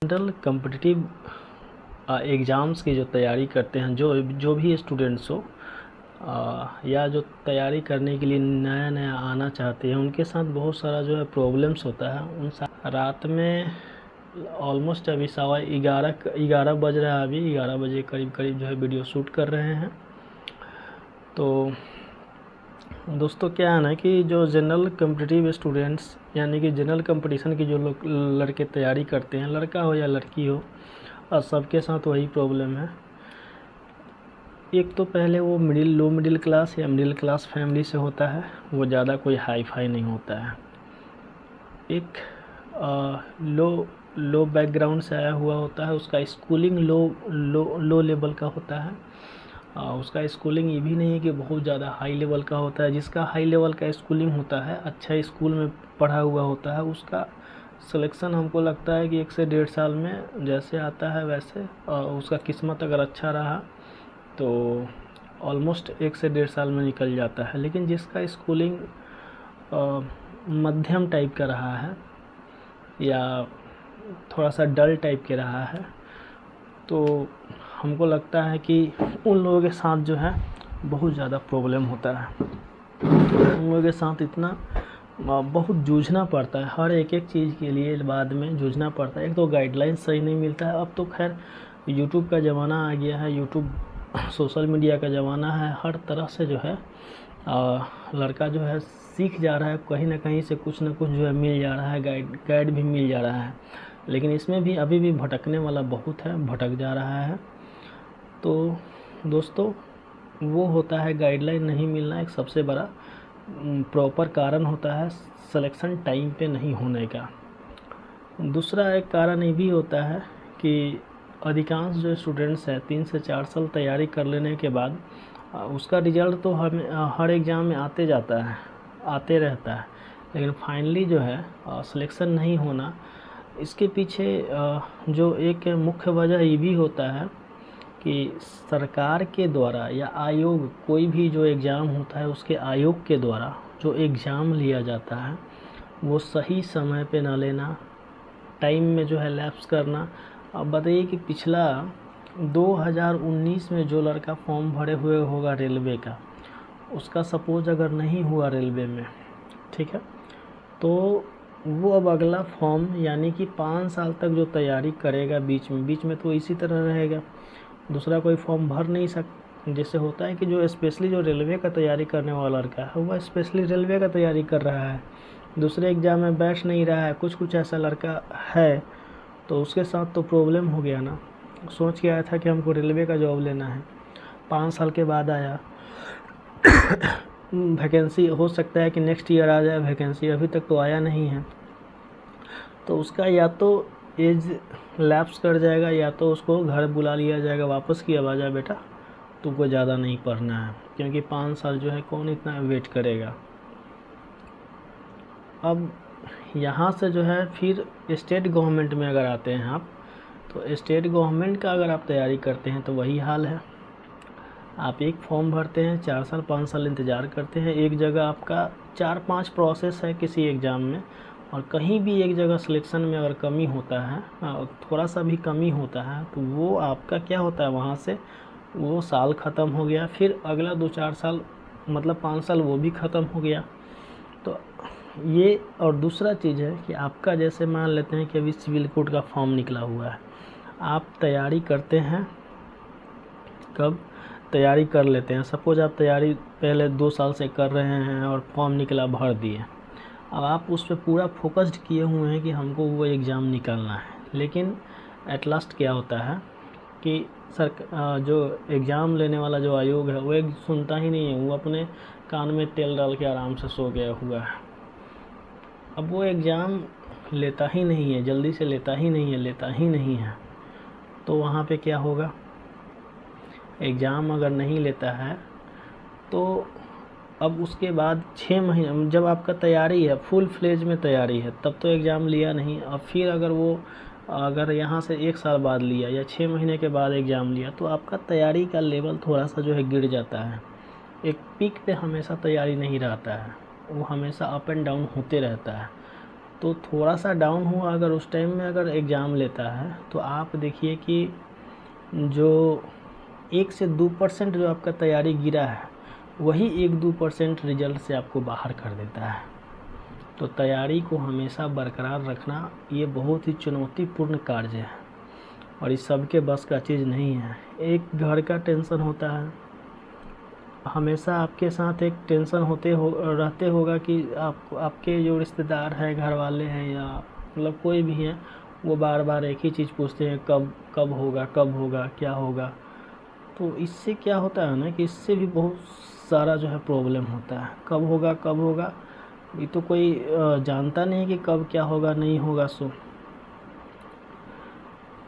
General competitive exams की जो तैयारी करते हैं जो भी स्टूडेंट्स हो या जो तैयारी करने के लिए नया नया आना चाहते हैं, उनके साथ बहुत सारा जो है प्रॉब्लम्स होता है। रात में ऑलमोस्ट अभी 11:15 बज रहा है। अभी 11 बजे करीब जो है वीडियो शूट कर रहे हैं। तो दोस्तों क्या है ना कि जो जनरल कम्पिटिटिव स्टूडेंट्स यानी कि जनरल कंपटीशन की जो लोग लड़के तैयारी करते हैं, लड़का हो या लड़की हो, और सबके साथ वही प्रॉब्लम है। एक तो पहले वो लो मिडिल क्लास या मिडिल क्लास फैमिली से होता है, वो ज़्यादा कोई हाई फाई नहीं होता है। एक लो बैकग्राउंड से आया हुआ होता है, उसका स्कूलिंग लो लेवल का होता है। उसका स्कूलिंग ये भी नहीं है कि बहुत ज़्यादा हाई लेवल का होता है। जिसका हाई लेवल का स्कूलिंग होता है, अच्छा स्कूल में पढ़ा हुआ होता है, उसका सिलेक्शन हमको लगता है कि 1 से 1.5 साल में जैसे आता है वैसे, और उसका किस्मत अगर अच्छा रहा तो ऑलमोस्ट 1 से 1.5 साल में निकल जाता है। लेकिन जिसका स्कूलिंग मध्यम टाइप का रहा है या थोड़ा सा डल टाइप के रहा है, तो हमको लगता है कि उन लोगों के साथ जो है बहुत ज़्यादा प्रॉब्लम होता है। उन लोगों के साथ इतना बहुत जूझना पड़ता है, हर एक चीज़ के लिए बाद में जूझना पड़ता है। एक तो गाइडलाइन सही नहीं मिलता है। अब तो खैर यूट्यूब का ज़माना आ गया है, यूट्यूब सोशल मीडिया का ज़माना है। हर तरह से जो है लड़का जो है सीख जा रहा है, कहीं ना कहीं से कुछ ना कुछ जो है मिल जा रहा है, गाइड भी मिल जा रहा है। लेकिन इसमें भी अभी भी भटकने वाला बहुत है, भटक जा रहा है। तो दोस्तों वो होता है गाइडलाइन नहीं मिलना, एक सबसे बड़ा प्रॉपर कारण होता है सिलेक्शन टाइम पे नहीं होने का। दूसरा एक कारण ये भी होता है कि अधिकांश जो स्टूडेंट्स हैं 3 से 4 साल तैयारी कर लेने के बाद उसका रिज़ल्ट तो हर एग्ज़ाम में आते रहता है, लेकिन फाइनली जो है सिलेक्शन नहीं होना, इसके पीछे जो एक मुख्य वजह ये भी होता है कि सरकार के द्वारा या आयोग, कोई भी जो एग्ज़ाम होता है उसके आयोग के द्वारा जो एग्ज़ाम लिया जाता है वो सही समय पे ना लेना, टाइम में जो है लैप्स करना। अब बताइए कि पिछला 2019 में जो लड़का फॉर्म भरे हुए होगा रेलवे का, उसका सपोज अगर नहीं हुआ रेलवे में, ठीक है, तो वो अब अगला फॉर्म यानी कि 5 साल तक जो तैयारी करेगा बीच में तो इसी तरह रहेगा, दूसरा कोई फॉर्म भर नहीं सकता। जैसे होता है कि जो स्पेशली जो रेलवे का तैयारी करने वाला लड़का है वह स्पेशली रेलवे का तैयारी कर रहा है, दूसरे एग्ज़ाम में बैठ नहीं रहा है, कुछ ऐसा लड़का है, तो उसके साथ तो प्रॉब्लम हो गया ना। सोच के आया था कि हमको रेलवे का जॉब लेना है, 5 साल के बाद आया वैकेंसी, हो सकता है कि नेक्स्ट ईयर आ जाए वैकेंसी, अभी तक तो आया नहीं है। तो उसका या तो एज लैप्स कर जाएगा या तो उसको घर बुला लिया जाएगा वापस कि अब आ जा बेटा, तुमको ज़्यादा नहीं पढ़ना है, क्योंकि 5 साल जो है कौन इतना वेट करेगा। अब यहाँ से जो है फिर स्टेट गवर्नमेंट में अगर आते हैं आप, तो स्टेट गवर्नमेंट का अगर आप तैयारी करते हैं तो वही हाल है। आप एक फॉर्म भरते हैं, 4 साल 5 साल इंतज़ार करते हैं, एक जगह आपका 4-5 प्रोसेस है किसी एग्ज़ाम में, और कहीं भी एक जगह सिलेक्शन में अगर कमी होता है, थोड़ा सा भी कमी होता है, तो वो आपका क्या होता है, वहाँ से वो साल ख़त्म हो गया, फिर अगला 2-4 साल मतलब 5 साल वो भी ख़त्म हो गया। तो ये, और दूसरा चीज़ है कि आपका जैसे मान लेते हैं कि अभी सिविल कोड का फॉर्म निकला हुआ है, आप तैयारी करते हैं, कब तैयारी कर लेते हैं, सपोज आप तैयारी पहले 2 साल से कर रहे हैं और फॉर्म निकला, भर दिए, अब आप उस पर पूरा फोकस्ड किए हुए हैं कि हमको वो एग्ज़ाम निकालना है। लेकिन एट लास्ट क्या होता है कि जो एग्ज़ाम लेने वाला जो आयोग है वो एक सुनता ही नहीं है, वो अपने कान में तेल डाल के आराम से सो गया हुआ है। अब वो एग्ज़ाम लेता ही नहीं है, जल्दी से लेता ही नहीं है, तो वहाँ पे क्या होगा, एग्ज़ाम अगर नहीं लेता है तो अब उसके बाद 6 महीने जब आपका तैयारी है, फुल फ्लेज में तैयारी है, तब तो एग्ज़ाम लिया नहीं, और फिर अगर यहाँ से 1 साल बाद लिया या 6 महीने के बाद एग्ज़ाम लिया, तो आपका तैयारी का लेवल थोड़ा सा जो है गिर जाता है। एक पीक पे हमेशा तैयारी नहीं रहता है, वो हमेशा अप एंड डाउन होते रहता है। तो थोड़ा सा डाउन हुआ अगर उस टाइम में अगर एग्ज़ाम लेता है तो आप देखिए कि जो 1 से 2% जो आपका तैयारी गिरा है वही 1-2% रिजल्ट से आपको बाहर कर देता है। तो तैयारी को हमेशा बरकरार रखना ये बहुत ही चुनौतीपूर्ण कार्य है और इस सब के बस का चीज़ नहीं है। एक घर का टेंशन होता है, हमेशा आपके साथ एक टेंशन रहते होगा कि आपके जो रिश्तेदार हैं, घर वाले हैं या मतलब कोई भी है, वो बार बार एक ही चीज़ पूछते हैं, कब होगा, क्या होगा। तो इससे क्या होता है ना कि इससे भी बहुत सारा जो है प्रॉब्लम होता है। कब होगा ये तो कोई जानता नहीं कि कब क्या होगा नहीं होगा, सो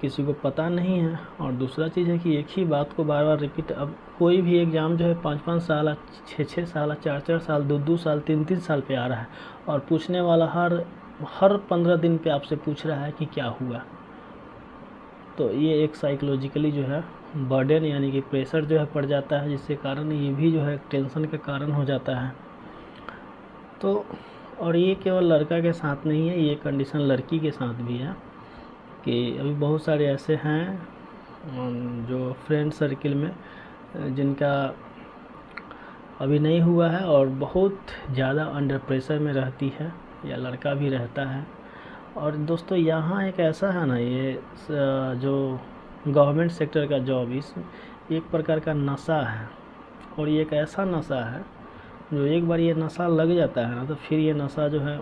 किसी को पता नहीं है। और दूसरा चीज़ है कि एक ही बात को बार बार रिपीट, अब कोई भी एग्ज़ाम जो है 5-5 साल, 6-6 साल, 4-4 साल, 2-2 साल, 3-3 साल पे आ रहा है और पूछने वाला हर 15 दिन पे आपसे पूछ रहा है कि क्या हुआ। तो ये एक साइकोलॉजिकली जो है बर्डन यानी कि प्रेशर जो है पड़ जाता है, जिसके कारण ये भी जो है टेंशन का कारण हो जाता है। तो और ये केवल लड़का के साथ नहीं है, ये कंडीशन लड़की के साथ भी है कि अभी बहुत सारे ऐसे हैं जो फ्रेंड सर्किल में जिनका अभी नहीं हुआ है और बहुत ज़्यादा अंडर प्रेशर में रहती है या लड़का भी रहता है। और दोस्तों यहाँ एक ऐसा है ना, ये जो गवर्नमेंट सेक्टर का जॉब इस एक प्रकार का नशा है और ये एक ऐसा नशा है जो एक बार ये नशा लग जाता है ना तो फिर ये नशा जो है,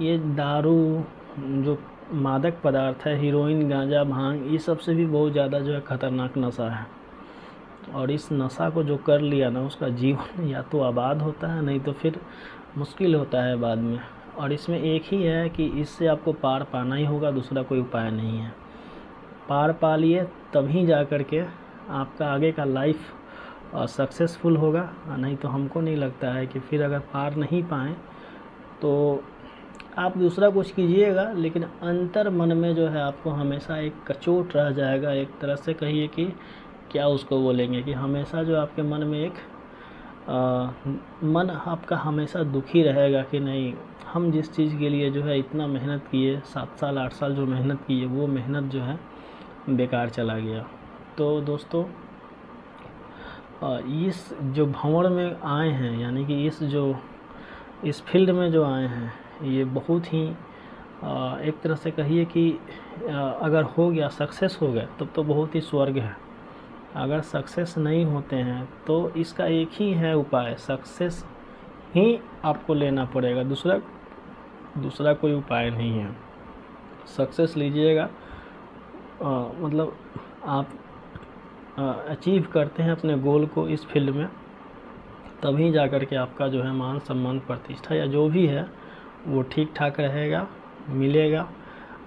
ये दारू, जो मादक पदार्थ है, हीरोइन, गांजा, भांग, ये सबसे भी बहुत ज़्यादा जो है ख़तरनाक नशा है। और इस नशा को जो कर लिया ना उसका जीवन या तो आबाद होता है, नहीं तो फिर मुश्किल होता है बाद में। और इसमें एक ही है कि इससे आपको पार पाना ही होगा, दूसरा कोई उपाय नहीं है। पार पा लिए तभी जा कर के आपका आगे का लाइफ सक्सेसफुल होगा, नहीं तो हमको नहीं लगता है कि फिर अगर पार नहीं पाएँ तो आप दूसरा कुछ कीजिएगा, लेकिन अंतर मन में जो है आपको हमेशा एक कचोट रह जाएगा। एक तरह से कहिए कि क्या उसको बोलेंगे कि हमेशा जो आपके मन में एक मन आपका हमेशा दुखी रहेगा कि नहीं, हम जिस चीज़ के लिए जो है इतना मेहनत किए, 7 साल 8 साल जो मेहनत किए, वो मेहनत जो है बेकार चला गया। तो दोस्तों इस जो भंवर में आए हैं, यानी कि इस फील्ड में जो आए हैं, ये बहुत ही एक तरह से कहिए कि अगर हो गया, सक्सेस हो गया, तब तो बहुत ही स्वर्ग है। अगर सक्सेस नहीं होते हैं तो इसका एक ही है उपाय, सक्सेस ही आपको लेना पड़ेगा, दूसरा कोई उपाय नहीं है। सक्सेस लीजिएगा, मतलब आप अचीव करते हैं अपने गोल को इस फील्ड में, तभी जा कर के आपका जो है मान सम्मान प्रतिष्ठा या जो भी है वो ठीक ठाक रहेगा, मिलेगा।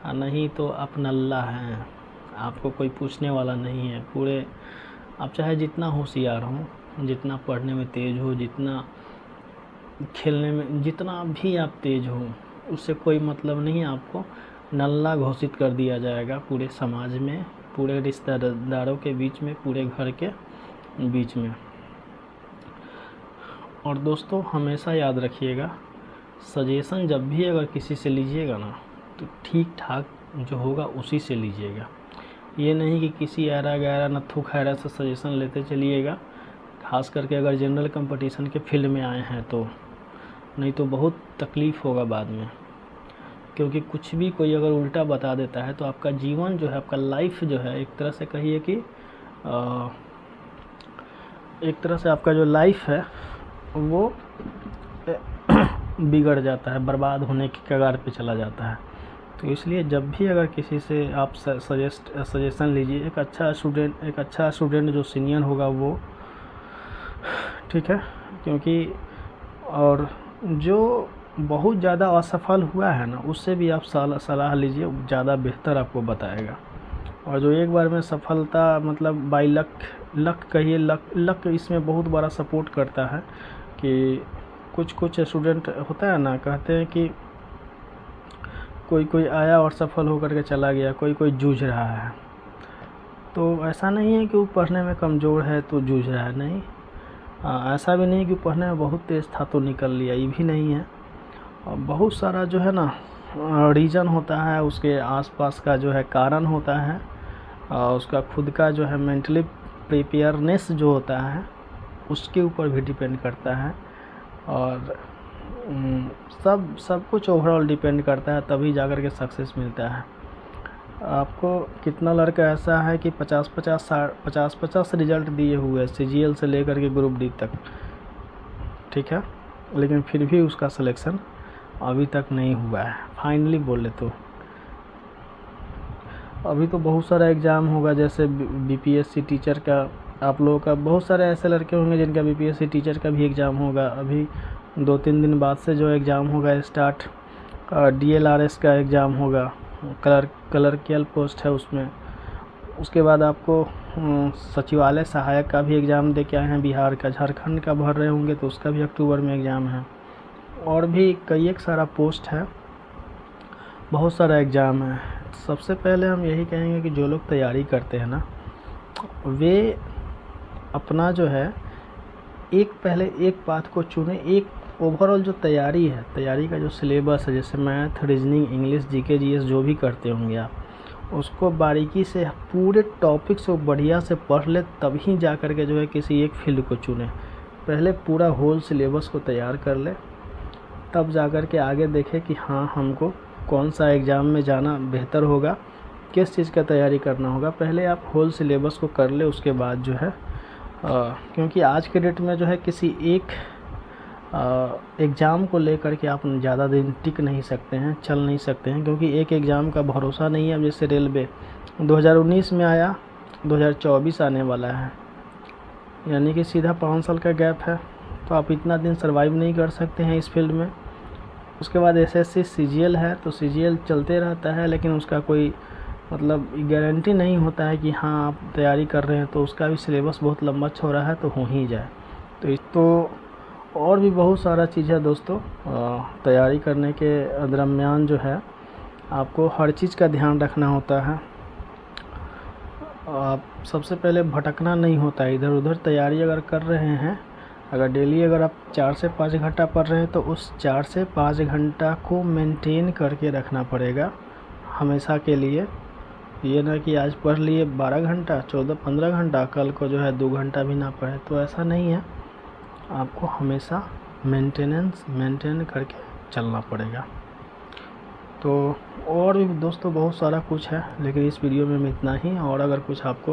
नहीं तो आप नल्ला हैं, आपको कोई पूछने वाला नहीं है। पूरे आप चाहे जितना होशियार हो, जितना पढ़ने में तेज़ हो, जितना खेलने में, जितना भी आप तेज़ हो, उससे कोई मतलब नहीं, आपको नल्ला घोषित कर दिया जाएगा पूरे समाज में, पूरे रिश्तेदारों के बीच में, पूरे घर के बीच में। और दोस्तों हमेशा याद रखिएगा, सजेशन जब भी अगर किसी से लीजिएगा ना तो ठीक ठाक जो होगा उसी से लीजिएगा। ये नहीं कि किसी ऐरा गैरा नत्थु खैरा से सजेशन लेते चलिएगा, खास करके अगर जनरल कंपटीशन के फील्ड में आए हैं तो, नहीं तो बहुत तकलीफ़ होगा बाद में। क्योंकि कुछ भी कोई अगर उल्टा बता देता है तो आपका जीवन जो है, आपका लाइफ जो है, एक तरह से कहिए कि एक तरह से आपका जो लाइफ है वो बिगड़ जाता है, बर्बाद होने की कगार पे चला जाता है। तो इसलिए जब भी अगर किसी से आप सजेशन लीजिए, एक अच्छा स्टूडेंट जो सीनियर होगा वो, ठीक है, क्योंकि और जो बहुत ज़्यादा असफल हुआ है ना उससे भी आप सलाह लीजिए, ज़्यादा बेहतर आपको बताएगा। और जो एक बार में सफलता, मतलब बाई लक कहिए, लक इसमें बहुत बड़ा सपोर्ट करता है। कि कुछ स्टूडेंट होता है ना, कहते हैं कि कोई आया और सफल होकर के चला गया, कोई जूझ रहा है। तो ऐसा नहीं है कि वो पढ़ने में कमज़ोर है तो जूझ रहा है, नहीं। ऐसा भी नहीं कि पढ़ने में बहुत तेज़ था तो निकल लिया, ये भी नहीं है। बहुत सारा जो है ना रीज़न होता है, उसके आसपास का जो है कारण होता है, उसका खुद का जो है मेंटली प्रिपेयरनेस जो होता है उसके ऊपर भी डिपेंड करता है, और सब कुछ ओवरऑल डिपेंड करता है, तभी जाकर के सक्सेस मिलता है। आपको कितना लड़का ऐसा है कि 50-50 रिजल्ट दिए हुए CGL से लेकर के ग्रुप D तक, ठीक है, लेकिन फिर भी उसका सिलेक्शन अभी तक नहीं हुआ है। फाइनली बोले तो अभी तो बहुत सारा एग्ज़ाम होगा, जैसे BPSC टीचर का, आप लोगों का बहुत सारे ऐसे लड़के होंगे जिनका BPSC टीचर का भी एग्ज़ाम होगा। अभी 2-3 दिन बाद से जो एग्ज़ाम होगा स्टार्ट, DLRS का एग्ज़ाम होगा, क्लर्कियल पोस्ट है उसमें। उसके बाद आपको सचिवालय सहायक का भी एग्ज़ाम दे के आए हैं बिहार का। झारखंड का भर रहे होंगे तो उसका भी अक्टूबर में एग्ज़ाम है, और भी कई एक सारा पोस्ट है, बहुत सारा एग्ज़ाम है। सबसे पहले हम यही कहेंगे कि जो लोग तैयारी करते हैं ना, वे अपना जो है पहले एक बात को चुने। एक ओवरऑल जो तैयारी है, तैयारी का जो सिलेबस है, जैसे math, reasoning, English, GK GS जो भी करते होंगे आप, उसको बारीकी से पूरे टॉपिक से बढ़िया से पढ़ ले, तभी जा कर के जो है किसी एक फील्ड को चुने। पहले पूरा होल सिलेबस को तैयार कर ले, तब जा कर के आगे देखे कि हाँ हमको कौन सा एग्ज़ाम में जाना बेहतर होगा, किस चीज़ का तैयारी करना होगा। पहले आप होल सिलेबस को कर ले, उसके बाद जो है क्योंकि आज के डेट में जो है किसी एक एग्ज़ाम को लेकर के आप ज़्यादा दिन टिक नहीं सकते हैं, चल नहीं सकते हैं, क्योंकि एक एग्ज़ाम का भरोसा नहीं है। अब जैसे रेलवे 2019 में आया, 2024 आने वाला है, यानी कि सीधा 5 साल का गैप है, तो आप इतना दिन सर्वाइव नहीं कर सकते हैं इस फील्ड में। उसके बाद SSC CGL है, तो CGL चलते रहता है, लेकिन उसका कोई मतलब गारंटी नहीं होता है कि हाँ आप तैयारी कर रहे हैं तो उसका भी सिलेबस बहुत लंबा चौड़ा है तो हो ही जाए। तो और भी बहुत सारा चीज़ है दोस्तों। तैयारी करने के दरम्यान जो है आपको हर चीज़ का ध्यान रखना होता है। आप सबसे पहले भटकना नहीं होता है इधर उधर। तैयारी अगर कर रहे हैं, अगर डेली अगर आप 4 से 5 घंटा पढ़ रहे हैं, तो उस 4 से 5 घंटा को मेंटेन करके रखना पड़ेगा हमेशा के लिए। ये ना कि आज पढ़ लिए 12 घंटा, 14-15 घंटा, कल को जो है 2 घंटा भी ना पढ़े, तो ऐसा नहीं है। आपको हमेशा मेंटेन करके चलना पड़ेगा। तो और भी दोस्तों बहुत सारा कुछ है, लेकिन इस वीडियो में इतना ही। और अगर कुछ आपको